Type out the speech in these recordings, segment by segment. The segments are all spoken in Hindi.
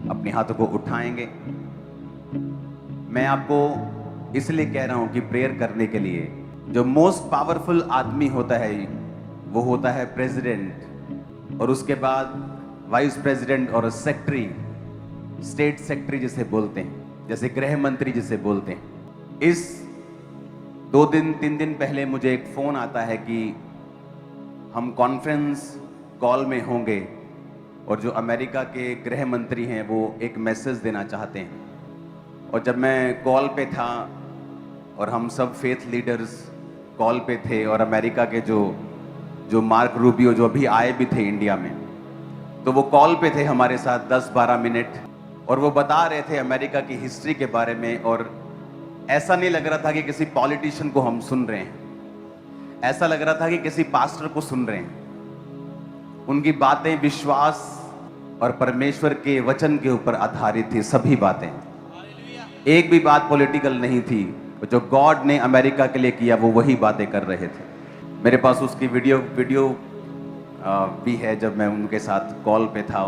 अपने हाथों को उठाएंगे। मैं आपको इसलिए कह रहा हूं कि प्रेयर करने के लिए जो मोस्ट पावरफुल आदमी होता है वो होता है प्रेसिडेंट, और उसके बाद वाइस प्रेसिडेंट और सेक्रेटरी, स्टेट सेक्रेटरी जिसे बोलते हैं, जैसे गृह मंत्री जिसे बोलते हैं। इस 2-3 दिन पहले मुझे एक फोन आता है कि हम कॉन्फ्रेंस कॉल में होंगे और जो अमेरिका के गृह मंत्री हैं वो एक मैसेज देना चाहते हैं। और जब मैं कॉल पे था और हम सब फेथ लीडर्स कॉल पे थे और अमेरिका के जो मार्क रूबियो जो अभी आए भी थे इंडिया में, तो वो कॉल पे थे हमारे साथ 10-12 मिनट, और वो बता रहे थे अमेरिका की हिस्ट्री के बारे में। और ऐसा नहीं लग रहा था कि किसी पॉलिटिशियन को हम सुन रहे हैं, ऐसा लग रहा था कि किसी पास्टर को सुन रहे हैं। उनकी बातें विश्वास और परमेश्वर के वचन के ऊपर आधारित थी, सभी बातें, एक भी बात पॉलिटिकल नहीं थी। जो गॉड ने अमेरिका के लिए किया वो वही बातें कर रहे थे। मेरे पास उसकी वीडियो भी है जब मैं उनके साथ कॉल पे था।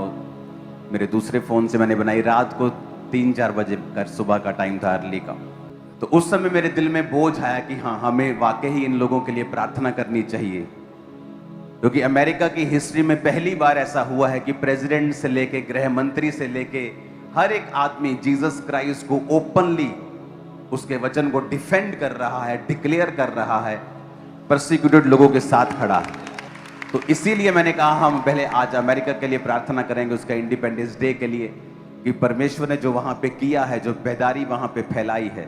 मेरे दूसरे फ़ोन से मैंने बनाई, रात को 3-4 बजे का सुबह का टाइम था, अर्ली का। तो उस समय मेरे दिल में बोझ आया कि हाँ, हमें वाकई ही इन लोगों के लिए प्रार्थना करनी चाहिए, क्योंकि अमेरिका की हिस्ट्री में पहली बार ऐसा हुआ है कि प्रेसिडेंट से लेके गृह मंत्री से लेके हर एक आदमी जीसस क्राइस्ट को ओपनली उसके वचन को डिफेंड कर रहा है, डिक्लेयर कर रहा है, परसिक्यूटेड लोगों के साथ खड़ा है। तो इसीलिए मैंने कहा हम पहले आज अमेरिका के लिए प्रार्थना करेंगे, उसका इंडिपेंडेंस डे के लिए, कि परमेश्वर ने जो वहां पे किया है, जो बेदारी वहां पे फैलाई है,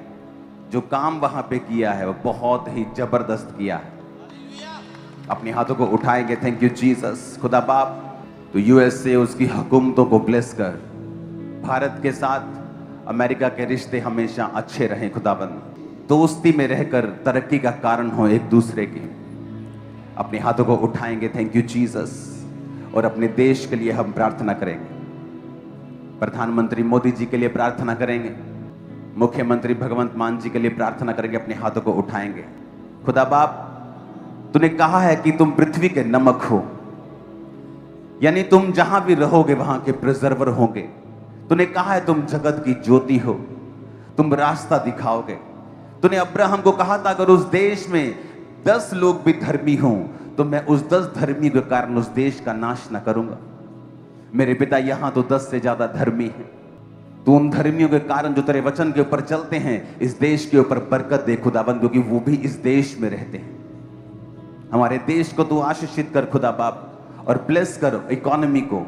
जो काम वहां पे किया है, वो बहुत ही जबरदस्त किया है। अपने हाथों को उठाएंगे। Thank you Jesus. खुदा बाप, तो यूएस से उसकी हुकूमतों को ब्लेस कर, भारत के साथ अमेरिका के रिश्ते हमेशा अच्छे रहें खुदाबंद, दोस्ती में रहकर तरक्की का कारण हो एक दूसरे की। अपने हाथों को उठाएंगे। Thank you Jesus. और अपने देश के लिए हम प्रार्थना करेंगे। प्रधानमंत्री मोदी जी के लिए प्रार्थना करेंगे, मुख्यमंत्री भगवंत मान जी के लिए प्रार्थना करेंगे। अपने हाथों को उठाएंगे। खुदा बाप, तूने कहा है कि तुम पृथ्वी के नमक हो, यानी तुम जहां भी रहोगे वहां के प्रिजर्वर होंगे। तूने कहा है तुम जगत की ज्योति हो, तुम रास्ता दिखाओगे। तूने अब्राहम को कहा था अगर उस देश में 10 लोग भी धर्मी हों तो मैं उस 10 धर्मी के कारण उस देश का नाश न करूंगा। मेरे पिता, यहां तो 10 से ज्यादा धर्मी हैं। तू उन धर्मियों के कारण जो तेरे वचन के ऊपर चलते हैं, इस देश के ऊपर बरकत दे खुदाबंद, क्योंकि वो भी इस देश में रहते हैं। हमारे देश को तू आशीषित कर खुदा बाप, और ब्लेस कर इकोनॉमी को।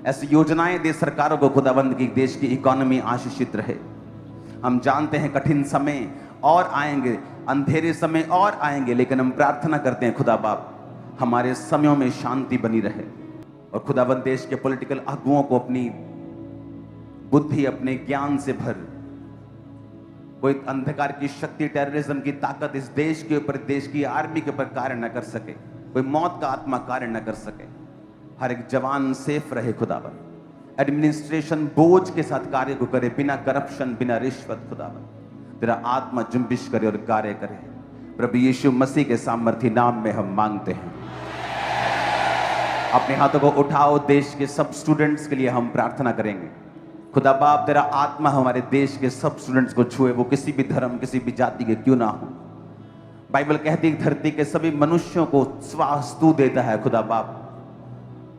ऐसी योजनाएं दे सरकारों को खुदाबंद की देश की इकोनॉमी आशीषित रहे। हम जानते हैं कठिन समय और आएंगे, अंधेरे समय और आएंगे, लेकिन हम प्रार्थना करते हैं खुदा बाप हमारे समयों में शांति बनी रहे। और खुदाबंद देश के पॉलिटिकल अगुओं को अपनी बुद्धि, अपने ज्ञान से भर। कोई अंधकार की शक्ति, टेररिज्म की ताकत इस देश के ऊपर, देश की आर्मी के ऊपर कार्य न कर सके। कोई मौत का आत्मा कार्य न कर सके। हर एक जवान सेफ रहे खुदाबंद। एडमिनिस्ट्रेशन बोझ के साथ कार्य को करे, बिना करप्शन, बिना रिश्वत। खुदाबंद तेरा आत्मा जुम्बिश करे और कार्य करे। प्रभु यीशु मसीह के सामर्थी नाम में हम मांगते हैं। अपने हाथों को उठाओ। देश के सब स्टूडेंट्स के लिए हम प्रार्थना करेंगे। खुदा बाप, तेरा आत्मा हमारे देश के सब स्टूडेंट्स को छुए, वो किसी भी धर्म, किसी भी जाति के क्यों ना हो। बाइबल कहती है धरती के सभी मनुष्यों को श्वास तू देता है खुदा बाप,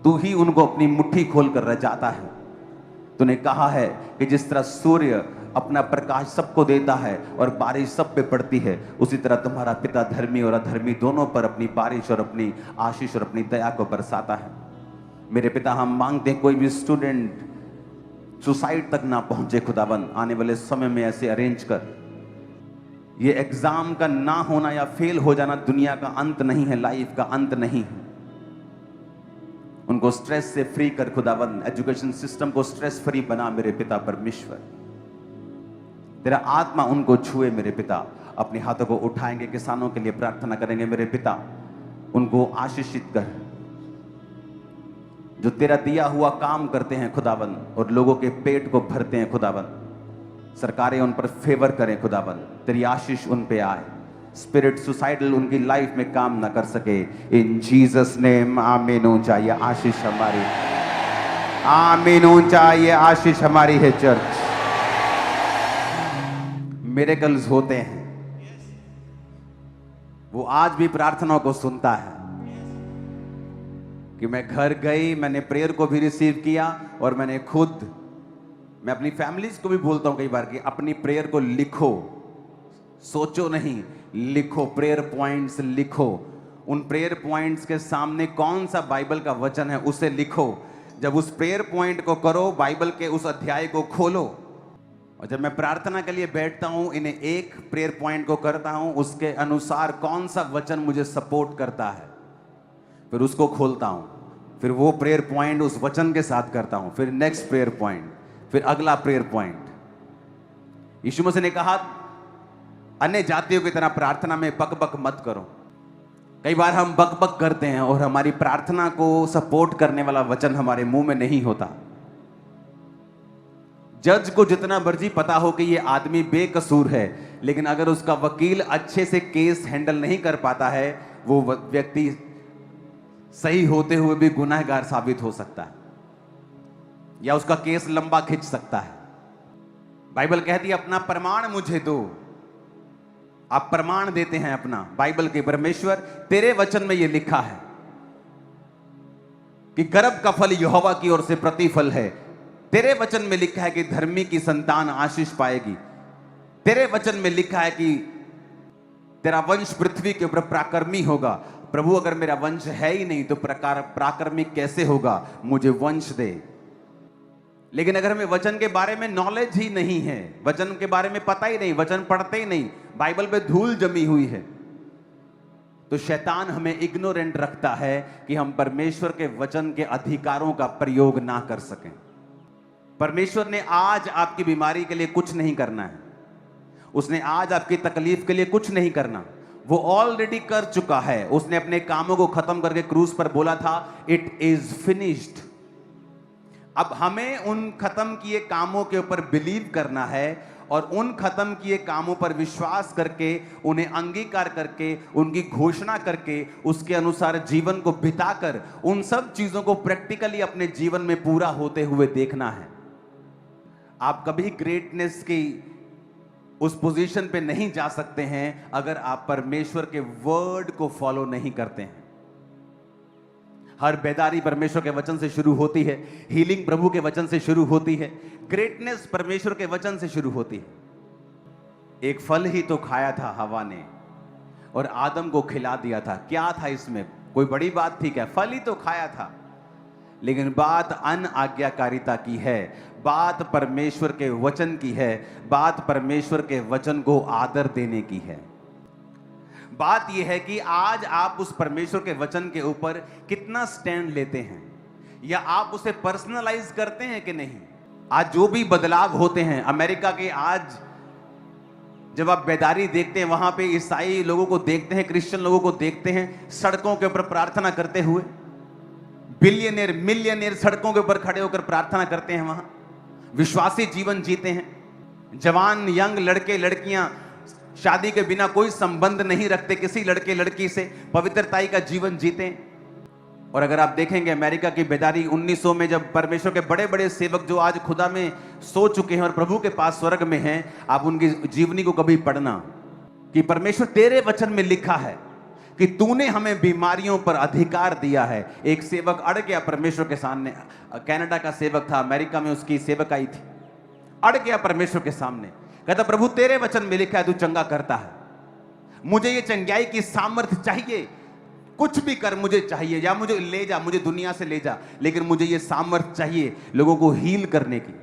तू ही उनको अपनी मुट्ठी खोल कर रचाता है। तूने कहा है कि जिस तरह सूर्य अपना प्रकाश सबको देता है और बारिश सब पे पड़ती है, उसी तरह तुम्हारा पिता धर्मी और अधर्मी दोनों पर अपनी बारिश और अपनी आशीष और अपनी दया को बरसाता है। मेरे पिता, हम मांगते हैं कोई भी स्टूडेंट सुसाइड तक ना पहुंचे खुदाबंद। आने वाले समय में ऐसे अरेंज कर। ये एग्जाम का ना होना या फेल हो जाना दुनिया का अंत नहीं है, लाइफ का अंत नहीं है। उनको स्ट्रेस से फ्री कर खुदाबंद। एजुकेशन सिस्टम को स्ट्रेस फ्री बना मेरे पिता परमेश्वर। तेरा आत्मा उनको छुए मेरे पिता। अपने हाथों को उठाएंगे, किसानों के लिए प्रार्थना करेंगे मेरे पिता, उनको आशीषित कर। जो तेरा दिया हुआ काम करते हैं खुदाबंद और लोगों के पेट को भरते हैं खुदाबंद, सरकारें उन पर फेवर करें खुदाबंद। तेरी आशीष उन पे आए। स्पिरिट सुसाइडल उनकी लाइफ में काम ना कर सके। इन जीसस नेम आमीन। हो जाइए आशीष हमारी। आमीन। ऊंचा ये आशीष हमारी है चर्च। मिरेकल्स होते हैं, वो आज भी प्रार्थनाओं को सुनता है। कि मैं घर गई, मैंने प्रेयर को भी रिसीव किया और मैंने खुद, मैं अपनी फैमिलीज को भी बोलता हूं कई बार कि अपनी प्रेयर को लिखो, सोचो नहीं, लिखो। प्रेयर पॉइंट्स लिखो। उन प्रेयर पॉइंट्स के सामने कौन सा बाइबल का वचन है उसे लिखो। जब उस प्रेयर पॉइंट को करो, बाइबल के उस अध्याय को खोलो, और जब मैं प्रार्थना के लिए बैठता हूं, इन्हें एक प्रेयर पॉइंट को करता हूं, उसके अनुसार कौन सा वचन मुझे सपोर्ट करता है, फिर उसको खोलता हूं, फिर वो प्रेयर पॉइंट उस वचन के साथ करता हूं, फिर नेक्स्ट प्रेयर पॉइंट, फिर अगला प्रेयर पॉइंट। यीशु मसीह ने कहा, अन्य जातियों की तरह प्रार्थना में बकबक मत करो। कई बार हम बकबक करते हैं और हमारी प्रार्थना को सपोर्ट करने वाला वचन हमारे मुंह में नहीं होता। जज को जितना मर्जी पता हो कि ये आदमी बेकसूर है, लेकिन अगर उसका वकील अच्छे से केस हैंडल नहीं कर पाता है, वो व्यक्ति सही होते हुए भी गुनहगार साबित हो सकता है, या उसका केस लंबा खिंच सकता है। बाइबल कहती है, अपना प्रमाण मुझे दो। आप प्रमाण देते हैं अपना बाइबल के, परमेश्वर तेरे वचन में यह लिखा है कि गर्भ का फल यहोवा की ओर से प्रतिफल है। तेरे वचन में लिखा है कि धर्मी की संतान आशीष पाएगी। तेरे वचन में लिखा है कि तेरा वंश पृथ्वी के ऊपर प्राकर्मी होगा। प्रभु, अगर मेरा वंश है ही नहीं तो प्राकर्मी कैसे होगा? मुझे वंश दे। लेकिन अगर हमें वचन के बारे में नॉलेज ही नहीं है, वचन के बारे में पता ही नहीं, वचन पढ़ते ही नहीं, बाइबल पे धूल जमी हुई है, तो शैतान हमें इग्नोरेंट रखता है कि हम परमेश्वर के वचन के अधिकारों का प्रयोग ना कर सकें। परमेश्वर ने आज आपकी बीमारी के लिए कुछ नहीं करना है, उसने आज आपकी तकलीफ के लिए कुछ नहीं करना, वो ऑलरेडी कर चुका है। उसने अपने कामों को खत्म करके क्रूस पर बोला था, इट इज फिनिश्ड। अब हमें उन खत्म किए कामों के ऊपर बिलीव करना है और उन खत्म किए कामों पर विश्वास करके, उन्हें अंगीकार करके, उनकी घोषणा करके, उसके अनुसार जीवन को बिताकर उन सब चीजों को प्रैक्टिकली अपने जीवन में पूरा होते हुए देखना है। आप कभी ग्रेटनेस की उस पोजीशन पे नहीं जा सकते हैं अगर आप परमेश्वर के वर्ड को फॉलो नहीं करते हैं। हर बेदारी परमेश्वर के वचन से शुरू होती है, हीलिंग प्रभु के वचन से शुरू होती है, ग्रेटनेस परमेश्वर के वचन से शुरू होती है। एक फल ही तो खाया था हवा ने और आदम को खिला दिया था। क्या था इसमें? कोई बड़ी बात थी क्या? फल ही तो खाया था। लेकिन बात अनआज्ञाकारिता की है, बात परमेश्वर के वचन की है, बात परमेश्वर के वचन को आदर देने की है। बात यह है कि आज आप उस परमेश्वर के वचन के ऊपर कितना स्टैंड लेते हैं, या आप उसे पर्सनलाइज करते हैं कि नहीं। आज जो भी बदलाव होते हैं अमेरिका के, आज जब आप बेदारी देखते हैं, वहां पे ईसाई लोगों को देखते हैं, क्रिश्चियन लोगों को देखते हैं सड़कों के ऊपर प्रार्थना करते हुए, बिलियनियर मिलियनियर सड़कों के ऊपर खड़े होकर प्रार्थना करते हैं, वहां विश्वासी जीवन जीते हैं। जवान यंग लड़के लड़कियां शादी के बिना कोई संबंध नहीं रखते किसी लड़के लड़की से, पवित्रताई का जीवन जीते। और अगर आप देखेंगे अमेरिका की बेदारी 1900 में, जब परमेश्वर के बड़े बड़े सेवक जो आज खुदा में सो चुके हैं और प्रभु के पास स्वर्ग में हैं, आप उनकी जीवनी को कभी पढ़ना कि परमेश्वर तेरे वचन में लिखा है कि तूने हमें बीमारियों पर अधिकार दिया है। एक सेवक अड़ गया परमेश्वर के सामने, कनाडा का सेवक था, अमेरिका में उसकी सेवक आई थी, अड़ गया परमेश्वर के सामने, कहता प्रभु तेरे वचन में लिखा है तू चंगा करता है, मुझे ये चंगाई की सामर्थ्य चाहिए, कुछ भी कर मुझे चाहिए, या मुझे ले जा, मुझे दुनिया से ले जा, लेकिन मुझे ये सामर्थ्य चाहिए लोगों को हील करने की।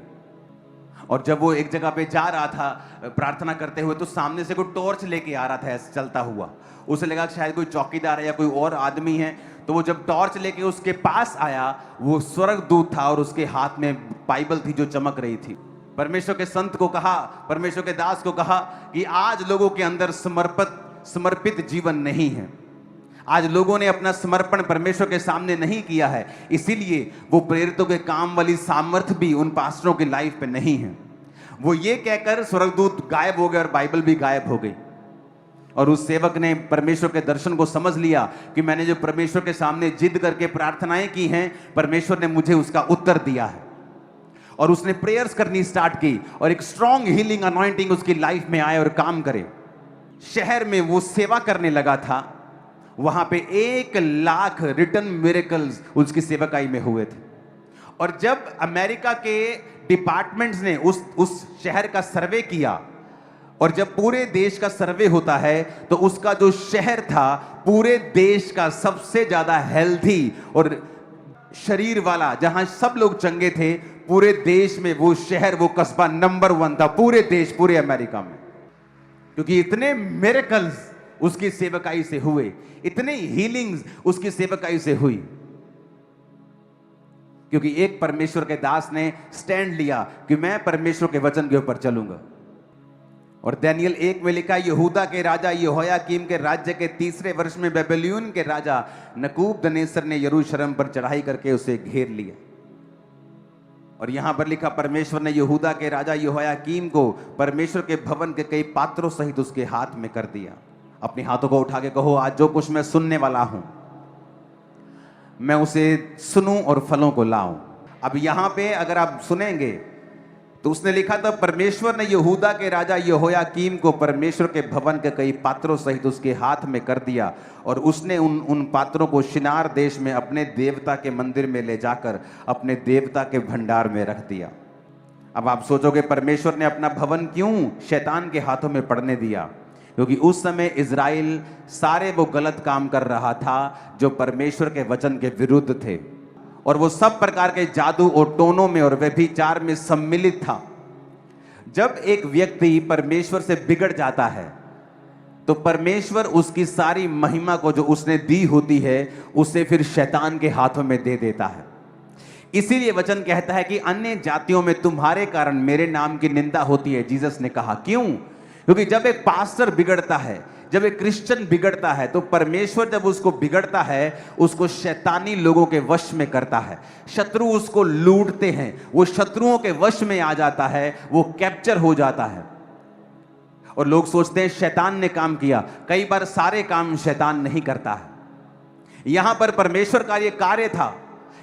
और जब वो एक जगह पे जा रहा था प्रार्थना करते हुए, तो सामने से कोई टॉर्च लेके आ रहा था ऐसे चलता हुआ। उसे लगा कि शायद कोई चौकीदार है या कोई और आदमी है, तो वो जब टॉर्च लेके उसके पास आया, वो स्वर्गदूत था और उसके हाथ में बाइबल थी जो चमक रही थी। परमेश्वर के संत को कहा, परमेश्वर के दास को कहा कि आज लोगों के अंदर समर्पित जीवन नहीं है, आज लोगों ने अपना समर्पण परमेश्वर के सामने नहीं किया है, इसीलिए वो प्रेरितों के काम वाली सामर्थ्य भी उन पास्टरों की लाइफ पे नहीं है। वो ये कहकर स्वर्गदूत गायब हो गए और बाइबल भी गायब हो गई। और उस सेवक ने परमेश्वर के दर्शन को समझ लिया कि मैंने जो परमेश्वर के सामने जिद करके प्रार्थनाएं की हैं, परमेश्वर ने मुझे उसका उत्तर दिया है। और उसने प्रेयर्स करनी स्टार्ट की और एक स्ट्रॉन्ग हीलिंग अनॉइंटिंग उसकी लाइफ में आए और काम करे। शहर में वो सेवा करने लगा था, वहां पे 1,00,000 रिटर्न मिरेकल्स उसकी सेवकाई में हुए थे। और जब अमेरिका के डिपार्टमेंट्स ने उस शहर का सर्वे किया, और जब पूरे देश का सर्वे होता है तो उसका जो शहर था पूरे देश का सबसे ज्यादा हेल्थी और शरीर वाला, जहां सब लोग चंगे थे, पूरे देश में वो शहर, वो कस्बा नंबर 1 था पूरे देश, पूरे अमेरिका में। क्योंकि इतने मिरेकल्स उसकी सेवकाई से हुए, इतने हीलिंग्स उसकी सेवकाई से हुई, क्योंकि एक परमेश्वर के दास ने स्टैंड लिया कि मैं परमेश्वर के वचन के ऊपर चलूंगा। और दानियल 1 में लिखा, यहूदा के राजा यहोयाकीम के राज्य के 3रे वर्ष में बेबीलोन के राजा नबूकदनेस्सर ने यरूशलेम पर चढ़ाई करके उसे घेर लिया। और यहां पर लिखा, परमेश्वर ने यहूदा के राजा यहोयाकीम को परमेश्वर के भवन के कई पात्रों सहित उसके हाथ में कर दिया। अपने हाथों को उठा के कहो, आज जो कुछ मैं सुनने वाला हूं, मैं उसे सुनूं और फलों को लाऊं। अब यहां पे अगर आप सुनेंगे तो उसने लिखा था, परमेश्वर ने यहूदा के राजा यहोयाकीम को परमेश्वर के भवन के कई पात्रों सहित उसके हाथ में कर दिया, और उसने उन पात्रों को शिनार देश में अपने देवता के मंदिर में ले जाकर अपने देवता के भंडार में रख दिया। अब आप सोचोगे, परमेश्वर ने अपना भवन क्यों शैतान के हाथों में पड़ने दिया? क्योंकि उस समय इजराइल सारे वो गलत काम कर रहा था जो परमेश्वर के वचन के विरुद्ध थे, और वो सब प्रकार के जादू और टोनों में और व्यभिचार में सम्मिलित था। जब एक व्यक्ति परमेश्वर से बिगड़ जाता है तो परमेश्वर उसकी सारी महिमा को जो उसने दी होती है उसे फिर शैतान के हाथों में दे देता है। इसीलिए वचन कहता है कि अन्य जातियों में तुम्हारे कारण मेरे नाम की निंदा होती है। जीसस ने कहा, क्यों? क्योंकि जब एक पास्टर बिगड़ता है, जब एक क्रिश्चियन बिगड़ता है, तो परमेश्वर जब उसको बिगड़ता है उसको शैतानी लोगों के वश में करता है। शत्रु उसको लूटते हैं, वो शत्रुओं के वश में आ जाता है, वो कैप्चर हो जाता है। और लोग सोचते हैं शैतान ने काम किया। कई बार सारे काम शैतान नहीं करता है। यहां पर परमेश्वर का ये कार्य था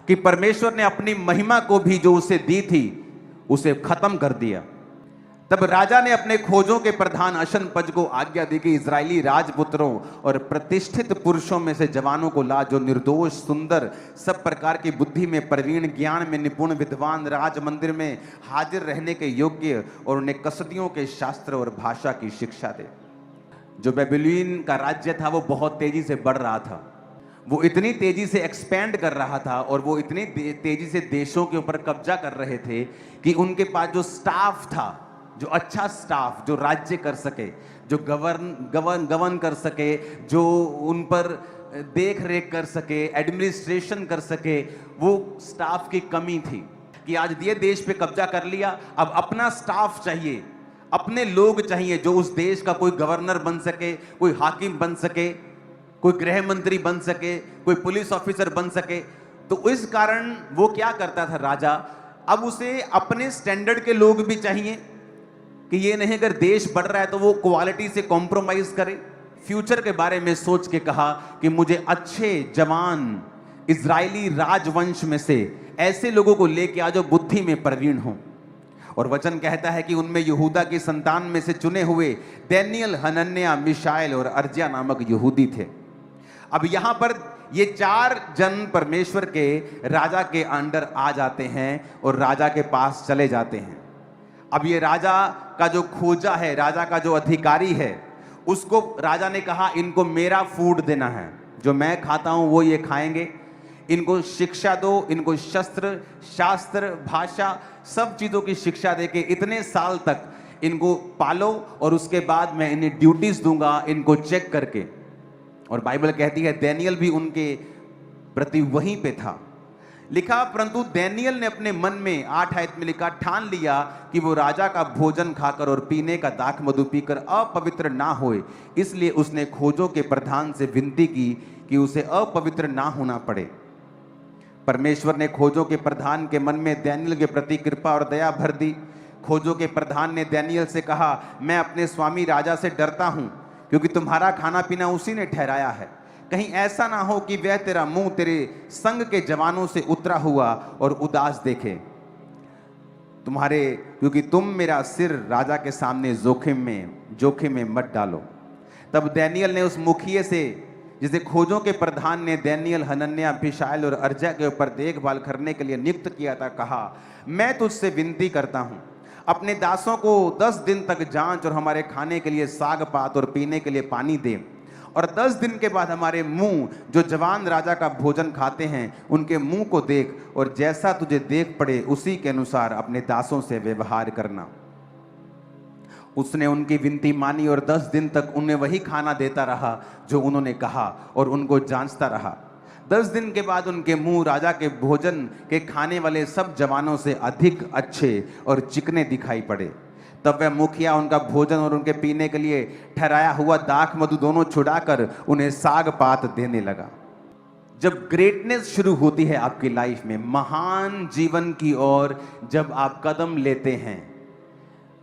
कि परमेश्वर ने अपनी महिमा को भी जो उसे दी थी उसे खत्म कर दिया। तब राजा ने अपने खोजों के प्रधान अशनपज को आज्ञा दी कि इजरायली राजपुत्रों और प्रतिष्ठित पुरुषों में से जवानों को ला, जो निर्दोष, सुंदर, सब प्रकार की बुद्धि में प्रवीण, ज्ञान में निपुण, विद्वान, राज मंदिर में हाजिर रहने के योग्य, और उन्हें कसदियों के शास्त्र और भाषा की शिक्षा दे। जो बेबीलोन का राज्य था वो बहुत तेजी से बढ़ रहा था, वो इतनी तेजी से एक्सपैंड कर रहा था, और वो इतनी तेजी से देशों के ऊपर कब्जा कर रहे थे कि उनके पास जो स्टाफ था, जो अच्छा स्टाफ, जो राज्य कर सके, जो गवर्न कर सके, जो उन पर देख रेख कर सके, एडमिनिस्ट्रेशन कर सके, वो स्टाफ की कमी थी। कि आज ये देश पे कब्जा कर लिया, अब अपना स्टाफ चाहिए, अपने लोग चाहिए जो उस देश का कोई गवर्नर बन सके, कोई हाकिम बन सके, कोई गृह मंत्री बन सके, कोई पुलिस ऑफिसर बन सके। तो इस कारण वो क्या करता था राजा, अब उसे अपने स्टैंडर्ड के लोग भी चाहिए कि ये नहीं अगर देश बढ़ रहा है तो वो क्वालिटी से कॉम्प्रोमाइज करे। फ्यूचर के बारे में सोच के कहा कि मुझे अच्छे जवान इजरायली राजवंश में से ऐसे लोगों को लेके आ जो बुद्धि में प्रवीण हो। और वचन कहता है कि उनमें यहूदा की संतान में से चुने हुए दानियेल, हनन्याह, मिशाएल और अर्जिया नामक यहूदी थे। अब यहां पर ये 4 जन परमेश्वर के राजा के अंडर आ जाते हैं और राजा के पास चले जाते हैं। अब ये राजा का जो खोजा है, राजा का जो अधिकारी है, उसको राजा ने कहा इनको मेरा फूड देना है, जो मैं खाता हूं वो ये खाएंगे। इनको शिक्षा दो, इनको शस्त्र, शास्त्र, भाषा, सब चीजों की शिक्षा देके इतने साल तक इनको पालो, और उसके बाद मैं इन्हें ड्यूटीज दूंगा, इनको चेक करके। और बाइबल कहती है दानियेल भी उनके प्रति वहीं पे था। लिखा, परंतु दानियेल ने अपने मन में 8 आयत में लिखा, ठान लिया कि वो राजा का भोजन खाकर और पीने का दाख मधु पीकर अपवित्र ना होए, इसलिए उसने खोजों के प्रधान से विनती की कि उसे अपवित्र ना होना पड़े। परमेश्वर ने खोजों के प्रधान के मन में दानियेल के प्रति कृपा और दया भर दी। खोजों के प्रधान ने दानियेल से कहा, मैं अपने स्वामी राजा से डरता हूं क्योंकि तुम्हारा खाना पीना उसी ने ठहराया है। कहीं ऐसा ना हो कि वह तेरा मुंह तेरे संग के जवानों से उतरा हुआ और उदास देखे तुम्हारे, क्योंकि तुम मेरा सिर राजा के सामने जोखिम में मत डालो। तब दानिय्येल ने उस मुखिए से, जिसे खोजों के प्रधान ने दानिय्येल, हनन्याह, मिशाएल और अर्जा के ऊपर देखभाल करने के लिए नियुक्त किया था, कहा, मैं तुझसे विनती करता हूं, अपने दासों को 10 दिन तक जांच और हमारे खाने के लिए साग पात और पीने के लिए पानी दे, और 10 दिन के बाद हमारे मुंह जो जवान राजा का भोजन खाते हैं उनके मुंह को देख, और जैसा तुझे देख पड़े उसी के अनुसार अपने दासों से व्यवहार करना। उसने उनकी विनती मानी और 10 दिन तक उन्हें वही खाना देता रहा जो उन्होंने कहा, और उनको जांचता रहा। 10 दिन के बाद उनके मुंह राजा के भोजन के खाने वाले सब जवानों से अधिक अच्छे और चिकने दिखाई पड़े। तब वह मुखिया उनका भोजन और उनके पीने के लिए ठहराया हुआ दाख मधु दोनों छुड़ाकर उन्हें साग पात देने लगा। जब ग्रेटनेस शुरू होती है आपकी लाइफ में, महान जीवन की ओर जब आप कदम लेते हैं,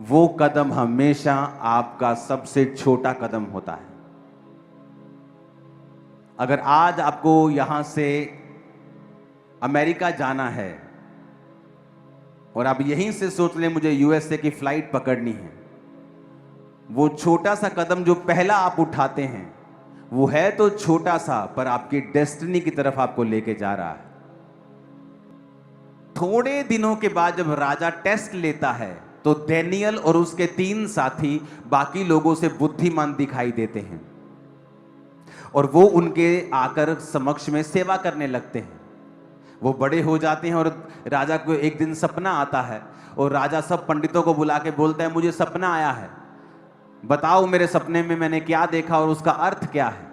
वो कदम हमेशा आपका सबसे छोटा कदम होता है। अगर आज आपको यहां से अमेरिका जाना है और आप यहीं से सोच लें मुझे यूएसए की फ्लाइट पकड़नी है, वो छोटा सा कदम जो पहला आप उठाते हैं वो है तो छोटा सा, पर आपकी डेस्टिनी की तरफ आपको लेके जा रहा है। थोड़े दिनों के बाद जब राजा टेस्ट लेता है तो दानिय्येल और उसके 3 साथी बाकी लोगों से बुद्धिमान दिखाई देते हैं और वो उनके आकर समक्ष में सेवा करने लगते हैं। वो बड़े हो जाते हैं और राजा को एक दिन सपना आता है और राजा सब पंडितों को बुला के बोलता है, मुझे सपना आया है, बताओ मेरे सपने में मैंने क्या देखा और उसका अर्थ क्या है।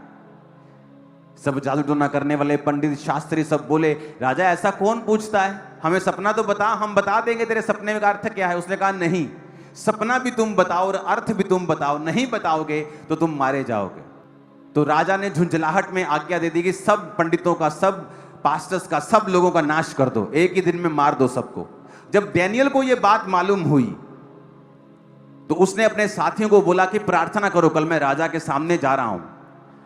सब जादू टोना करने वाले पंडित शास्त्री सब बोले, राजा ऐसा कौन पूछता है, हमें सपना तो बता, हम बता देंगे तेरे सपने का अर्थ क्या है। उसने कहा, नहीं, सपना भी तुम बताओ और अर्थ भी तुम बताओ, नहीं बताओगे तो तुम मारे जाओगे। तो राजा ने झुंझलाहट में आज्ञा दे दी कि सब पंडितों का, सब पास्टर्स का, सब लोगों का नाश कर दो, एक ही दिन में मार दो सबको। जब दानिय्येल को यह बात मालूम हुई तो उसने अपने साथियों को बोला कि प्रार्थना करो, कल मैं राजा के सामने जा रहा हूं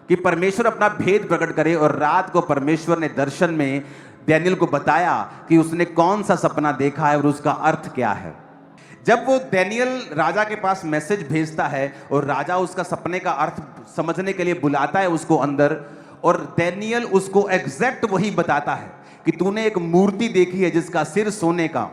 कि परमेश्वर अपना भेद प्रकट करे। और रात को परमेश्वर ने दर्शन में दानिय्येल को बताया कि उसने कौन सा सपना देखा है और उसका अर्थ क्या है। जब वो दानिय्येल राजा के पास मैसेज भेजता है और राजा उसका सपने का अर्थ समझने के लिए बुलाता है उसको अंदर, और दानिय्येल उसको एग्जैक्ट वही बताता है कि तूने एक मूर्ति देखी है जिसका सिर सोने का,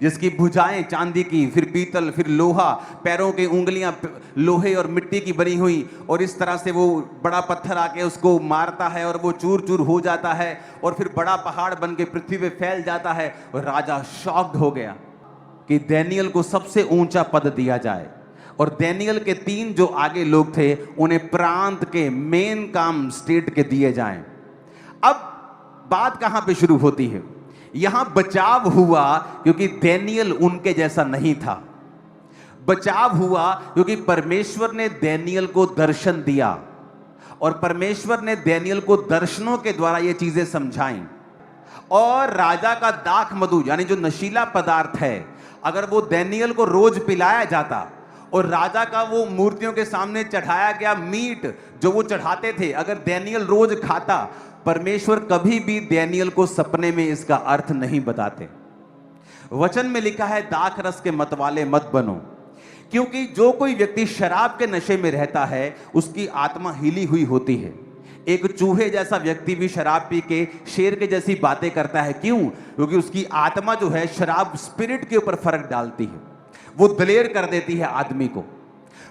जिसकी भुजाएं चांदी की, फिर पीतल, फिर लोहा, पैरों की उंगलियां लोहे और मिट्टी की बनी हुई, और इस तरह से वो बड़ा पत्थर आके उसको मारता है और वो चूर चूर हो जाता है और फिर बड़ा पहाड़ बन के पृथ्वी पे फैल जाता है। और राजा शॉक्ड हो गया कि दानिय्येल को सबसे ऊंचा पद दिया जाए, और दानिय्येल के 3 जो आगे लोग थे उन्हें प्रांत के मेन काम स्टेट के दिए जाएं। अब बात कहां पे शुरू होती है, यहां बचाव हुआ क्योंकि दानिय्येल उनके जैसा नहीं था। बचाव हुआ क्योंकि परमेश्वर ने दानिय्येल को दर्शन दिया और परमेश्वर ने दानिय्येल को दर्शनों के द्वारा ये चीजें समझाई। और राजा का दाख मधु यानी जो नशीला पदार्थ है, अगर वो दानिय्येल को रोज पिलाया जाता और राजा का वो मूर्तियों के सामने चढ़ाया गया मीट जो वो चढ़ाते थे, अगर दानिय्येल रोज खाता, परमेश्वर कभी भी दानिय्येल को सपने में इसका अर्थ नहीं बताते। वचन में लिखा है, दाख रस के मतवाले मत बनो, क्योंकि जो कोई व्यक्ति शराब के नशे में रहता है उसकी आत्मा हिली हुई होती है। एक चूहे जैसा व्यक्ति भी शराब पी के शेर के जैसी बातें करता है। क्यों? क्योंकि उसकी आत्मा जो है शराब स्पिरिट के ऊपर फर्क डालती है, वो दलेर कर देती है आदमी को।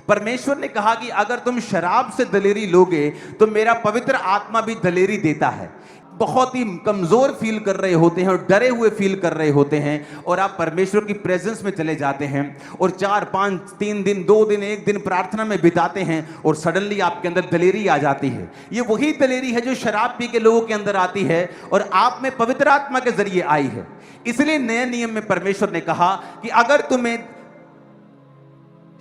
परमेश्वर ने कहा कि अगर तुम शराब से दलेरी लोगे तो मेरा पवित्र आत्मा भी दलेरी देता है। बहुत ही कमजोर फील कर रहे होते हैं और डरे हुए फील कर रहे होते हैं, और आप परमेश्वर की प्रेजेंस में चले जाते हैं और 4, 5, 3 दिन, 2 दिन, 1 दिन प्रार्थना में बिताते हैं और सडनली आपके अंदर दलेरी आ जाती है। ये वही दलेरी है जो शराब पी के लोगों के अंदर आती है और आप में पवित्र आत्मा के जरिए आई है। इसलिए नए नियम में परमेश्वर ने कहा कि अगर तुम्हें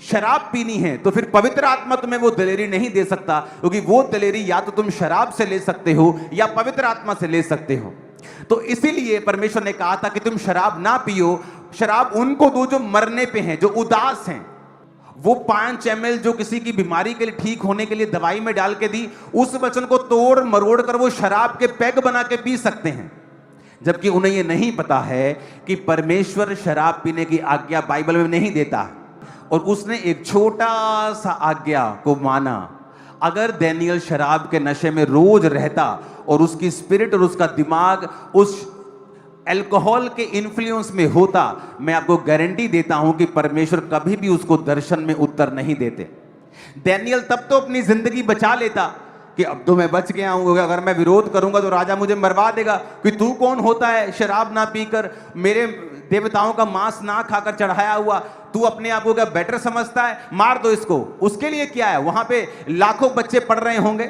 शराब पीनी है तो फिर पवित्र आत्मा तुम्हें वो दलेरी नहीं दे सकता, क्योंकि वो दलेरी या तो तुम शराब से ले सकते हो या पवित्र आत्मा से ले सकते हो। तो इसीलिए परमेश्वर ने कहा था कि तुम शराब ना पियो। शराब उनको दो जो मरने पे हैं, जो उदास हैं, वो 5 ml जो किसी की बीमारी के लिए ठीक होने के लिए दवाई में डाल के दी, उस वचन को तोड़ मरोड़ कर वो शराब के पैग बना के पी सकते हैं, जबकि उन्हें ये नहीं पता है कि परमेश्वर शराब पीने की आज्ञा बाइबल में नहीं देता। और उसने एक छोटा सा आज्ञा को माना। अगर दानियल शराब के नशे में रोज रहता और उसकी स्पिरिट और उसका दिमाग उस अल्कोहल के इन्फ्लुएंस में होता, मैं आपको गारंटी देता हूं कि परमेश्वर कभी भी उसको दर्शन में उत्तर नहीं देते। दानियल तब तो अपनी जिंदगी बचा लेता कि अब तो मैं बच गया हूं, अगर मैं विरोध करूंगा तो राजा मुझे मरवा देगा, कि तू कौन होता है शराब ना पीकर, मेरे देवताओं का मांस ना खाकर चढ़ाया हुआ, तू अपने आप को क्या बेटर समझता है, मार दो इसको। उसके लिए क्या है, वहां पे लाखों बच्चे पढ़ रहे होंगे,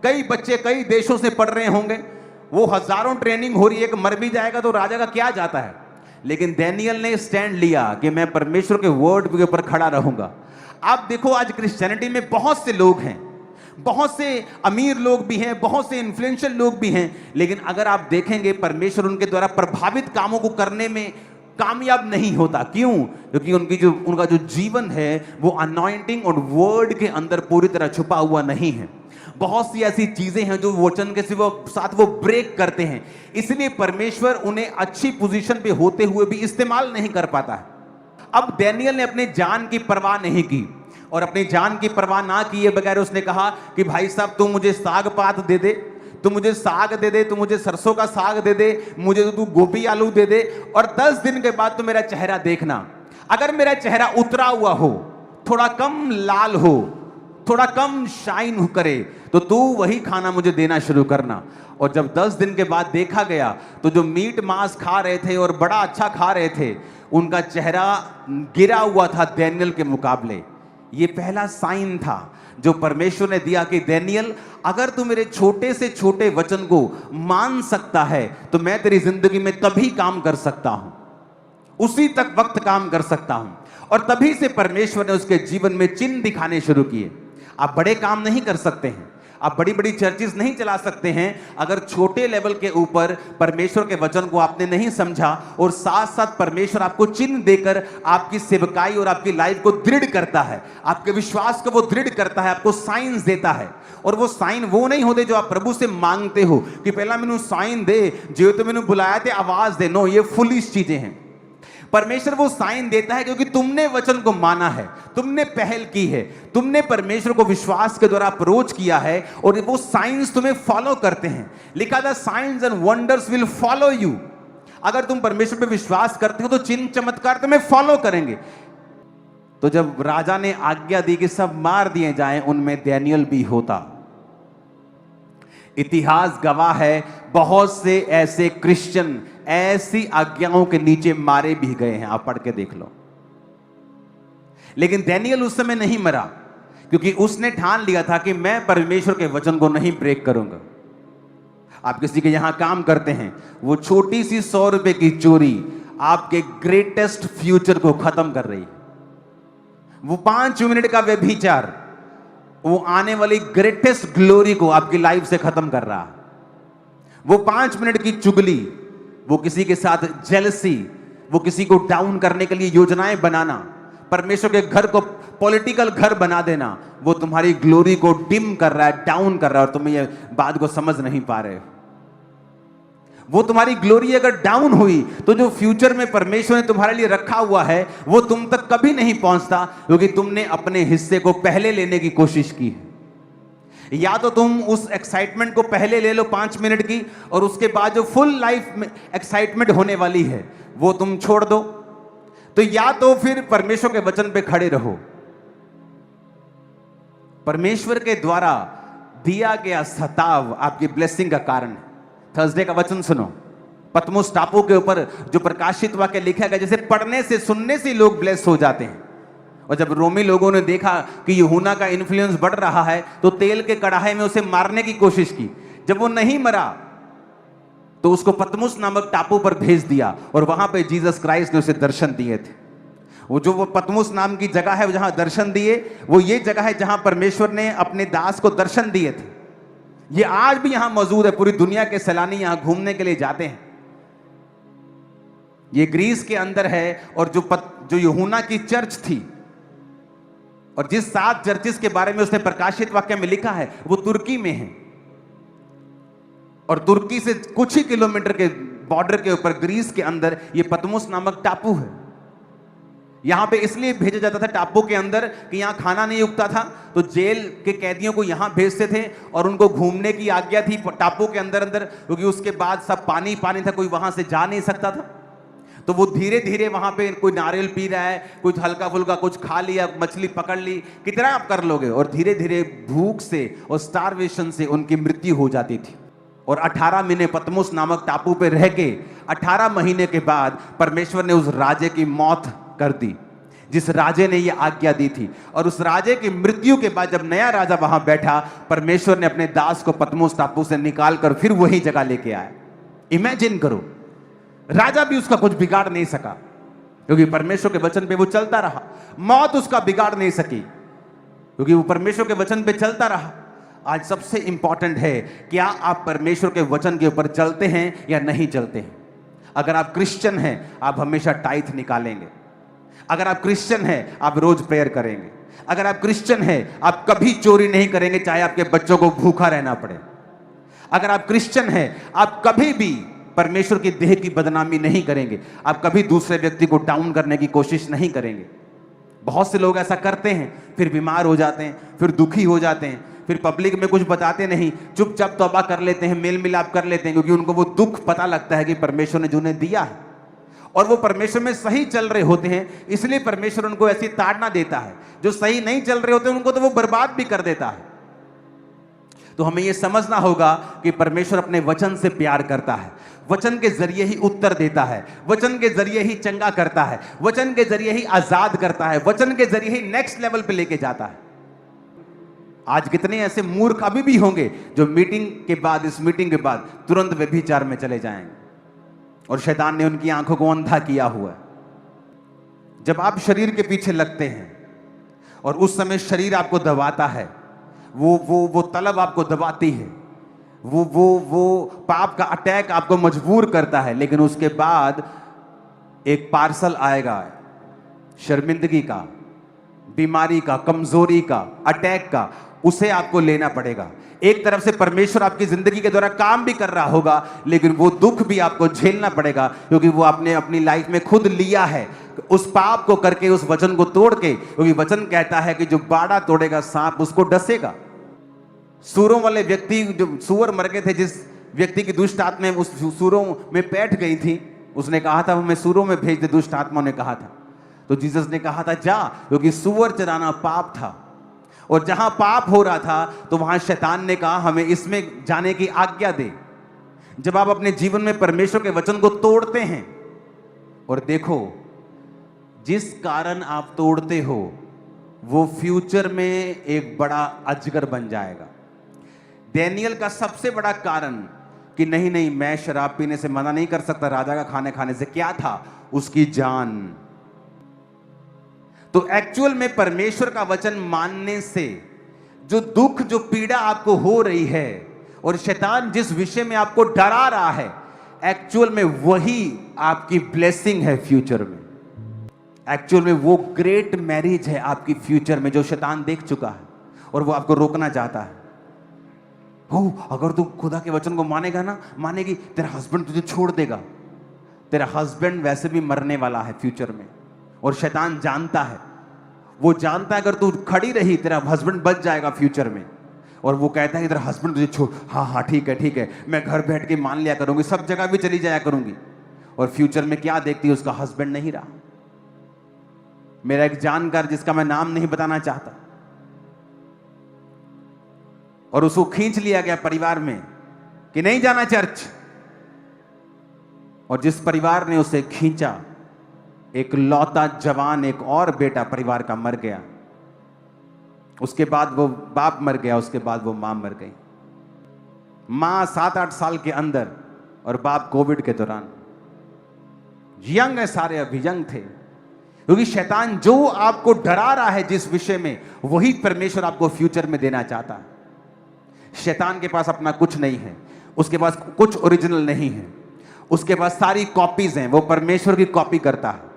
कई बच्चे कई देशों से पढ़ रहे होंगे, वो हजारों ट्रेनिंग हो रही है, कि मर भी जाएगा तो राजा का क्या जाता है। लेकिन दानियल ने स्टैंड लिया कि मैं परमेश्वर के वर्ड के ऊपर खड़ा रहूंगा। आप देखो आज क्रिश्चियनिटी में बहुत से लोग हैं, बहुत से अमीर लोग भी हैं, बहुत से इन्फ्लुएंशियल लोग भी हैं, लेकिन अगर आप देखेंगे परमेश्वर उनके द्वारा प्रभावित कामों को करने में कामयाब नहीं होता। क्यों? क्योंकि उनका जो जीवन है वो अनॉइंटिंग और वर्ड के अंदर पूरी तरह छुपा हुआ नहीं है। बहुत सी ऐसी चीजें हैं जो वचन के साथ वो ब्रेक करते हैं, इसलिए परमेश्वर उन्हें अच्छी पोजीशन पे होते हुए भी इस्तेमाल नहीं कर पाता है। अब दानियल ने अपने जान की परवाह नहीं की, और अपनी जान की परवाह ना किए बगैर उसने कहा कि भाई साहब तू मुझे साग पात दे दे, तू मुझे साग दे दे, तू मुझे सरसों का साग दे दे, मुझे तो तू गोभी आलू दे दे, और 10 दिन के बाद तू मेरा चेहरा देखना। अगर मेरा चेहरा उतरा हुआ हो, थोड़ा कम लाल हो, थोड़ा कम शाइन करे, तो तू वही खाना मुझे देना शुरू करना। और जब 10 दिन के बाद देखा गया तो जो मीट मांस खा रहे थे और बड़ा अच्छा खा रहे थे, उनका चेहरा गिरा हुआ था दानियल के मुकाबले। ये पहला साइन था जो परमेश्वर ने दिया कि दानियल, अगर तू मेरे छोटे से छोटे वचन को मान सकता है तो मैं तेरी जिंदगी में तभी काम कर सकता हूं, उसी तक वक्त काम कर सकता हूं। और तभी से परमेश्वर ने उसके जीवन में चिन्ह दिखाने शुरू किए। आप बड़े काम नहीं कर सकते हैं, आप बड़ी बड़ी चर्चेस नहीं चला सकते हैं, अगर छोटे लेवल के ऊपर परमेश्वर के वचन को आपने नहीं समझा, और साथ साथ परमेश्वर आपको चिन्ह देकर आपकी सेवकाई और आपकी लाइफ को दृढ़ करता है, आपके विश्वास को वो दृढ़ करता है, आपको साइंस देता है। और वो साइन वो नहीं होते जो आप प्रभु से मांगते हो कि पहला मैनू साइन दे, जो तो मैनू बुलाया थे आवाज दे। नो, ये फुलिश चीजें हैं। परमेश्वर वो साइन देता है क्योंकि तुमने वचन को माना है, तुमने पहल की है, तुमने परमेश्वर को विश्वास के द्वारा अप्रोच किया है, और वो साइंस तुम्हें फॉलो करते हैं। लिखा था science and wonders will follow you. अगर तुम परमेश्वर पे विश्वास करते हो तो चिन्ह चमत्कार तुम्हें फॉलो करेंगे। तो जब राजा ने आज्ञा दी कि सब मार दिए जाएं, उनमें दानियल भी होता। इतिहास गवाह है, बहुत से ऐसे क्रिश्चियन ऐसी आज्ञाओं के नीचे मारे भी गए हैं, आप पढ़ के देख लो। लेकिन दानियल उस समय नहीं मरा, क्योंकि उसने ठान लिया था कि मैं परमेश्वर के वचन को नहीं ब्रेक करूंगा। आप किसी के यहां काम करते हैं, वो छोटी सी 100 रुपए की चोरी आपके ग्रेटेस्ट फ्यूचर को खत्म कर रही है। वो 5 मिनट का व्यभिचार वो आने वाली ग्रेटेस्ट ग्लोरी को आपकी लाइफ से खत्म कर रहा है। वो 5 मिनट की चुगली, वो किसी के साथ जेलसी, वो किसी को डाउन करने के लिए योजनाएं बनाना, परमेश्वर के घर को पॉलिटिकल घर बना देना, वो तुम्हारी ग्लोरी को डिम कर रहा है, डाउन कर रहा है, और तुम ये बात को समझ नहीं पा रहे हो। वो तुम्हारी ग्लोरी अगर डाउन हुई तो जो फ्यूचर में परमेश्वर ने तुम्हारे लिए रखा हुआ है वो तुम तक कभी नहीं पहुंचता, क्योंकि तुमने अपने हिस्से को पहले लेने की कोशिश की है। या तो तुम उस एक्साइटमेंट को पहले ले लो 5 मिनट की, और उसके बाद जो फुल लाइफ में एक्साइटमेंट होने वाली है वो तुम छोड़ दो, तो या तो फिर परमेश्वर के वचन पे खड़े रहो। परमेश्वर के द्वारा दिया गया सताव आपकी ब्लेसिंग का कारण है। थर्सडे का वचन सुनो, पतमुस टापू के ऊपर जो प्रकाशित वाक्य लिखा गया, जैसे पढ़ने से सुनने से लोग ब्लेस हो जाते हैं। और जब रोमी लोगों ने देखा कि यूहन्ना का इन्फ्लुएंस बढ़ रहा है तो तेल के कड़ाहे में उसे मारने की कोशिश की। जब वो नहीं मरा तो उसको पतमुस नामक टापू पर भेज दिया, और वहां पे जीसस क्राइस्ट ने उसे दर्शन दिए थे। वो पतमुस नाम की जगह है जहां दर्शन दिए, वो ये जगह है जहां परमेश्वर ने अपने दास को दर्शन दिए थे। ये आज भी यहां मौजूद है, पूरी दुनिया के सैलानी यहां घूमने के लिए जाते हैं। ये ग्रीस के अंदर है, और जो यूहन्ना की चर्च थी और जिस 7 चर्चिस के बारे में उसने प्रकाशित वाक्य में लिखा है वो तुर्की में है, और तुर्की से कुछ ही किलोमीटर के बॉर्डर के ऊपर ग्रीस के अंदर ये पतमुस नामक टापू है। यहां पे इसलिए भेजा जाता था टापू के अंदर कि यहां खाना नहीं उगता था, तो जेल के कैदियों को यहां भेजते थे और उनको घूमने की आज्ञा थी टापू के अंदर अंदर, क्योंकि उसके बाद सब पानी पानी था, कोई वहां से जा नहीं सकता था। तो वो धीरे धीरे वहां पे कोई नारियल पी रहा है, कुछ हल्का फुल्का कुछ खा लिया, मछली पकड़ ली, कितना आप कर लोगे, और धीरे धीरे भूख से और स्टारवेशन से उनकी मृत्यु हो जाती थी। और 18 महीने पतमुस नामक टापू पे रह के 18 महीने के बाद परमेश्वर ने उस राजे की मौत कर दी, जिस राजे ने यह आज्ञा दी थी। और उस राजे की मृत्यु के बाद जब नया राजा वहां बैठा, परमेश्वर ने अपने दास को पतमुस टापू से निकाल कर फिर वही जगह लेके आया। इमेजिन करो, राजा भी उसका कुछ बिगाड़ नहीं सका, क्योंकि परमेश्वर के वचन पे वो चलता रहा। मौत उसका बिगाड़ नहीं सकी, क्योंकि वो परमेश्वर के वचन पे चलता रहा। आज सबसे इंपॉर्टेंट है, क्या आप परमेश्वर के वचन के ऊपर चलते हैं या नहीं चलते हैं। अगर आप क्रिश्चियन हैं, आप हमेशा टाइथ निकालेंगे। अगर आप क्रिश्चियन हैं, आप रोज प्रेयर करेंगे। अगर आप क्रिश्चियन हैं, आप कभी चोरी नहीं करेंगे, चाहे आपके बच्चों को भूखा रहना पड़े। अगर आप क्रिश्चियन हैं, आप कभी भी परमेश्वर की देह की बदनामी नहीं करेंगे, आप कभी दूसरे व्यक्ति को डाउन करने की कोशिश नहीं करेंगे। बहुत से लोग ऐसा करते हैं, फिर बीमार हो जाते हैं, फिर दुखी हो जाते हैं, फिर पब्लिक में कुछ बताते नहीं, चुपचाप तौबा कर लेते हैं, मेल मिलाप कर लेते हैं, क्योंकि उनको वो दुख पता लगता है कि परमेश्वर ने जो उन्हें दिया है और वो परमेश्वर में सही चल रहे होते हैं, इसलिए परमेश्वर उनको ऐसी ताड़ना देता है। जो सही नहीं चल रहे होते हैं उनको तो वो बर्बाद भी कर देता है। तो हमें यह समझना होगा कि परमेश्वर अपने वचन से प्यार करता है, वचन के जरिए ही उत्तर देता है, वचन के जरिए ही चंगा करता है, वचन के जरिए ही आजाद करता है, वचन के जरिए ही नेक्स्ट लेवल पे लेके जाता है। आज कितने ऐसे मूर्ख अभी भी होंगे जो मीटिंग के बाद, इस मीटिंग के बाद तुरंत व्यभिचार में चले जाएंगे, और शैतान ने उनकी आंखों को अंधा किया हुआ है। जब आप शरीर के पीछे लगते हैं और उस समय शरीर आपको दबाता है, वो तलब आपको दबाती है, वो पाप का अटैक आपको मजबूर करता है, लेकिन उसके बाद एक पार्सल आएगा शर्मिंदगी का, बीमारी का, कमजोरी का, अटैक का, उसे आपको लेना पड़ेगा। एक तरफ से परमेश्वर आपकी जिंदगी के द्वारा काम भी कर रहा होगा, लेकिन वो दुख भी आपको झेलना पड़ेगा, क्योंकि वो आपने अपनी लाइफ में खुद लिया है, उस पाप को करके, उस वचन को तोड़ के। क्योंकि वचन कहता है कि जो बाड़ा तोड़ेगा सांप उसको डसेगा। सूरों वाले व्यक्ति, जो सूअर मर गए थे, जिस व्यक्ति की दुष्ट आत्मा उस सूरों में बैठ गई थी, उसने कहा था हमें सूरों में भेज दे, दुष्ट आत्मा ने कहा था। तो जीसस ने कहा था जा, क्योंकि सूअर चराना पाप था, और जहां पाप हो रहा था तो वहां शैतान ने कहा हमें इसमें जाने की आज्ञा दे। जब आप अपने जीवन में परमेश्वर के वचन को तोड़ते हैं, और देखो जिस कारण आप तोड़ते हो वो फ्यूचर में एक बड़ा अजगर बन जाएगा। डैनियल का सबसे बड़ा कारण कि नहीं मैं शराब पीने से मना नहीं कर सकता, राजा का खाने खाने से, क्या था? उसकी जान। तो एक्चुअल में परमेश्वर का वचन मानने से जो दुख, जो पीड़ा आपको हो रही है, और शैतान जिस विषय में आपको डरा रहा है, एक्चुअल में वही आपकी ब्लेसिंग है फ्यूचर में। एक्चुअल में वो ग्रेट मैरिज है आपकी फ्यूचर में, जो शैतान देख चुका है और वो आपको रोकना चाहता है। अगर तू खुदा के वचन को मानेगा ना, मानेगी, तेरा हस्बैंड तुझे छोड़ देगा। तेरा हस्बैंड वैसे भी मरने वाला है फ्यूचर में, और शैतान जानता है, वो जानता है अगर तू खड़ी रही तेरा हस्बैंड बच जाएगा फ्यूचर में। और वो कहता है कि तेरा हस्बैंड तुझे छोड़, हाँ ठीक है, मैं घर बैठ के मान लिया करूंगी, सब जगह भी चली जाया करूंगी। और फ्यूचर में क्या देखती है, उसका हस्बैंड नहीं रहा। मेरा एक जानकार, जिसका मैं नाम नहीं बताना चाहता, और उसको खींच लिया गया परिवार में कि नहीं जाना चर्च, और जिस परिवार ने उसे खींचा, एक लौता जवान, एक और बेटा परिवार का मर गया। उसके बाद वो बाप मर गया, उसके बाद वो मां मर गई। मां 7-8 साल के अंदर, और बाप कोविड के दौरान। यंग है सारे, अभी यंग थे। क्योंकि शैतान जो आपको डरा रहा है जिस विषय में, वही परमेश्वर आपको फ्यूचर में देना चाहता है। शैतान के पास अपना कुछ नहीं है, उसके पास कुछ ओरिजिनल नहीं है, उसके पास सारी कॉपीज हैं। वो परमेश्वर की कॉपी करता है।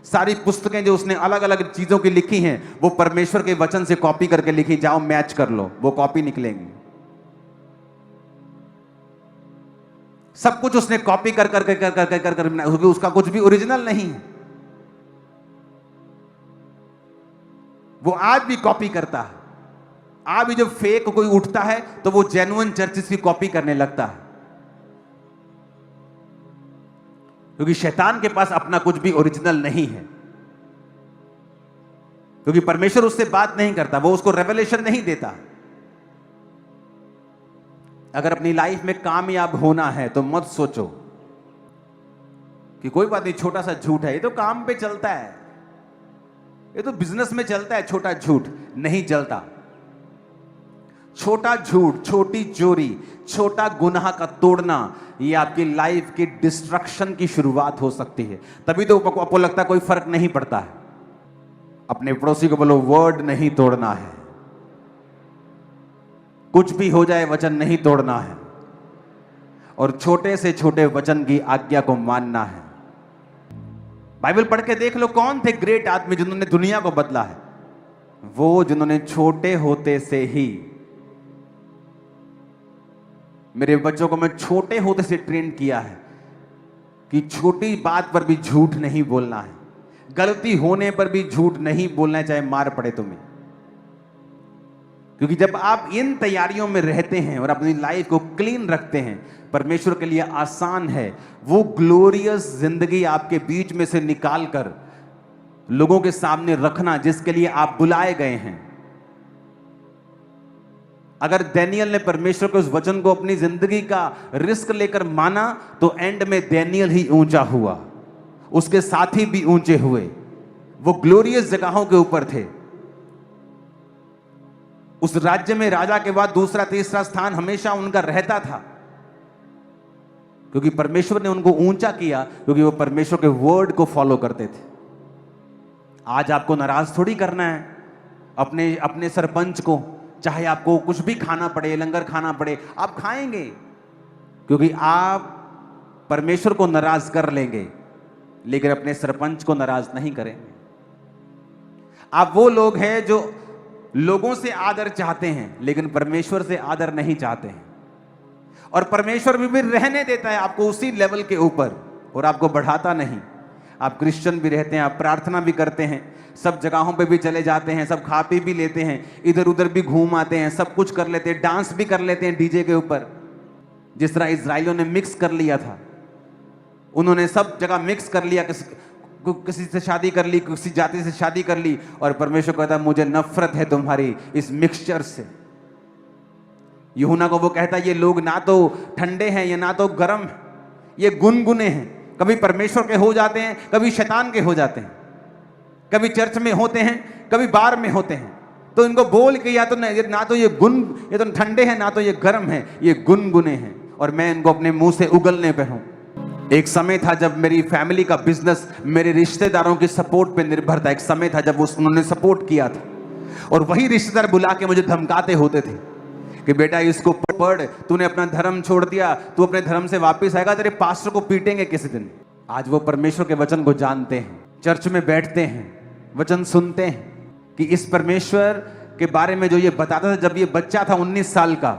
सारी पुस्तकें जो उसने अलग अलग चीजों की लिखी हैं वो परमेश्वर के वचन से कॉपी करके लिखी, जाओ मैच कर लो, वो कॉपी निकलेंगी। सब कुछ उसने कॉपी कर कर कर कर कर कर, कर, कर, कर उसका कुछ भी ओरिजिनल नहीं है। वो आज भी कॉपी करता है। आज भी जब फेक कोई उठता है तो वो जेन्युइन चर्चेस की कॉपी करने लगता है, क्योंकि शैतान के पास अपना कुछ भी ओरिजिनल नहीं है, क्योंकि परमेश्वर उससे बात नहीं करता, वो उसको रेवलेशन नहीं देता। अगर अपनी लाइफ में कामयाब होना है तो मत सोचो कि कोई बात नहीं, छोटा सा झूठ है, ये तो काम पे चलता है, ये तो बिजनेस में चलता है, छोटा झूठ नहीं चलता। छोटा झूठ, छोटी चोरी, छोटा गुनाह का तोड़ना, ये आपकी लाइफ की डिस्ट्रक्शन की शुरुआत हो सकती है। तभी तो आपको लगता है कोई फर्क नहीं पड़ता है। अपने पड़ोसी को बोलो, वर्ड नहीं तोड़ना है, कुछ भी हो जाए वचन नहीं तोड़ना है, और छोटे से छोटे वचन की आज्ञा को मानना है। बाइबल पढ़ के देख लो, कौन थे ग्रेट आदमी जिन्होंने दुनिया को बदला है? वो जिन्होंने छोटे होते से ही, मेरे बच्चों को मैं छोटे होते से ट्रेन किया है कि छोटी बात पर भी झूठ नहीं बोलना है, गलती होने पर भी झूठ नहीं बोलना है, चाहे मार पड़े तुम्हें। क्योंकि जब आप इन तैयारियों में रहते हैं और अपनी लाइफ को क्लीन रखते हैं, परमेश्वर के लिए आसान है वो ग्लोरियस जिंदगी आपके बीच में से निकालकर लोगों के सामने रखना जिसके लिए आप बुलाए गए हैं। अगर डैनियल ने परमेश्वर के उस वचन को अपनी जिंदगी का रिस्क लेकर माना तो एंड में डैनियल ही ऊंचा हुआ, उसके साथी भी ऊंचे हुए, वो ग्लोरियस जगहों के ऊपर थे। उस राज्य में राजा के बाद दूसरा तीसरा स्थान हमेशा उनका रहता था, क्योंकि परमेश्वर ने उनको ऊंचा किया, क्योंकि वो परमेश्वर के वर्ड को फॉलो करते थे। आज आपको नाराज थोड़ी करना है अपने सरपंच को, चाहे आपको कुछ भी खाना पड़े, लंगर खाना पड़े, आप खाएंगे, क्योंकि आप परमेश्वर को नाराज कर लेंगे लेकिन अपने सरपंच को नाराज नहीं करेंगे। आप वो लोग हैं जो लोगों से आदर चाहते हैं लेकिन परमेश्वर से आदर नहीं चाहते हैं, और परमेश्वर भी रहने देता है आपको उसी लेवल के ऊपर और आपको बढ़ाता नहीं। आप क्रिश्चियन भी रहते हैं, आप प्रार्थना भी करते हैं, सब जगहों पे भी चले जाते हैं, सब खा पी भी लेते हैं, इधर उधर भी घूम आते हैं, सब कुछ कर लेते हैं, डांस भी कर लेते हैं डीजे के ऊपर, जिस तरह इजराइलियों ने मिक्स कर लिया था। उन्होंने सब जगह मिक्स कर लिया, किसी से शादी कर ली, किसी जाति से शादी कर ली, और परमेश्वर कहता मुझे नफरत है तुम्हारी इस मिक्सचर से। यूहन्ना को वो कहता ये लोग ना तो ठंडे हैं या ना तो गर्म है, ये गुनगुने हैं, कभी परमेश्वर के हो जाते हैं, कभी शैतान के हो जाते हैं, कभी चर्च में होते हैं, कभी बार में होते हैं। तो इनको बोल के या तो ना तो ये तो ठंडे हैं, ना तो ये गर्म है, ये गुनगुने हैं, और मैं इनको अपने मुंह से उगलने पे हूं। एक समय था जब मेरी फैमिली का बिजनेस मेरे रिश्तेदारों की सपोर्ट पे निर्भर था। एक समय था जब उन्होंने सपोर्ट किया था, और वही रिश्तेदार बुला के मुझे धमकाते होते थे कि बेटा इसको पढ़, तूने अपना धर्म छोड़ दिया, तू अपने धर्म से वापस आएगा, तेरे पास्टर को पीटेंगे किसी दिन। आज वो परमेश्वर के वचन को जानते हैं, चर्च में बैठते हैं, वचन सुनते हैं कि इस परमेश्वर के बारे में जो ये बताता था। जब ये बच्चा था 19 साल का,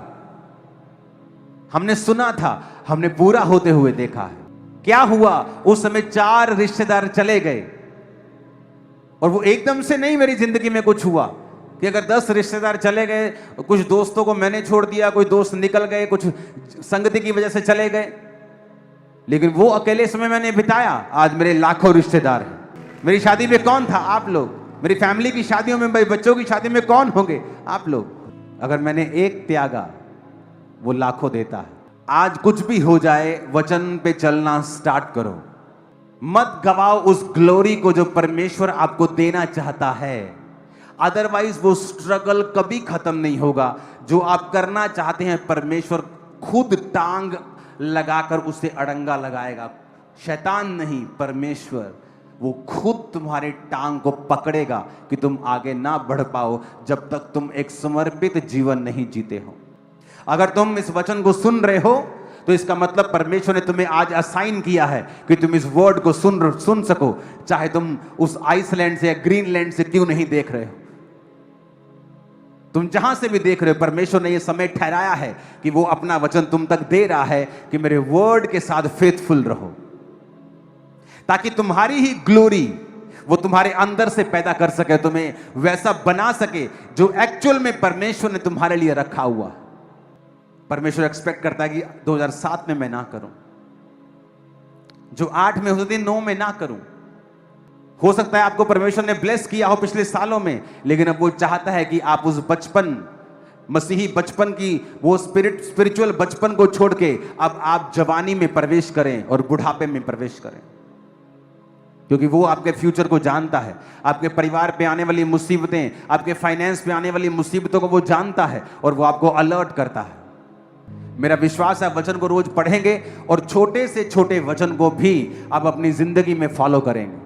हमने सुना था, हमने पूरा होते हुए देखा है। क्या हुआ उस समय? 4 रिश्तेदार चले गए, और वो एकदम से नहीं मेरी जिंदगी में कुछ हुआ कि अगर 10 रिश्तेदार चले गए, कुछ दोस्तों को मैंने छोड़ दिया, कोई दोस्त निकल गए, कुछ संगति की वजह से चले गए, लेकिन वो अकेले समय मैंने बिताया। आज मेरे लाखों रिश्तेदार हैं। मेरी शादी में कौन था? आप लोग। मेरी फैमिली की शादियों में, मेरे बच्चों की शादी में कौन होंगे? आप लोग। अगर मैंने एक त्यागा, वो लाखों देता है। आज कुछ भी हो जाए, वचन पे चलना स्टार्ट करो, मत गवाओ उस ग्लोरी को जो परमेश्वर आपको देना चाहता है। अदरवाइज वो स्ट्रगल कभी खत्म नहीं होगा। जो आप करना चाहते हैं, परमेश्वर खुद टांग लगाकर उसे अड़ंगा लगाएगा। शैतान नहीं, परमेश्वर वो खुद तुम्हारे टांग को पकड़ेगा कि तुम आगे ना बढ़ पाओ जब तक तुम एक समर्पित जीवन नहीं जीते हो। अगर तुम इस वचन को सुन रहे हो तो इसका मतलब परमेश्वर ने तुम्हें आज असाइन किया है कि तुम इस वर्ड को सुन सको, चाहे तुम उस आइसलैंड से या ग्रीनलैंड से क्यों नहीं देख रहे हो। तुम जहां से भी देख रहे हो, परमेश्वर ने यह समय ठहराया है कि वो अपना वचन तुम तक दे रहा है कि मेरे वर्ड के साथ फेथफुल रहो, ताकि तुम्हारी ही ग्लोरी वो तुम्हारे अंदर से पैदा कर सके, तुम्हें वैसा बना सके जो एक्चुअल में परमेश्वर ने तुम्हारे लिए रखा हुआ। परमेश्वर एक्सपेक्ट करता है कि 2007 में मैं ना करूं, जो 8 में हो सकती 9 में ना करूं। हो सकता है आपको परमेश्वर ने ब्लेस किया हो पिछले सालों में, लेकिन अब वो चाहता है कि आप उस बचपन, मसीही बचपन की वो स्पिरिचुअल बचपन को छोड़ के अब आप जवानी में प्रवेश करें और बुढ़ापे में प्रवेश करें, क्योंकि वो आपके फ्यूचर को जानता है। आपके परिवार पे आने वाली मुसीबतें, आपके फाइनेंस पे आने वाली मुसीबतों को वो जानता है और वो आपको अलर्ट करता है। मेरा विश्वास है आप वचन को रोज पढ़ेंगे और छोटे से छोटे वचन को भी आप अपनी जिंदगी में फॉलो करेंगे।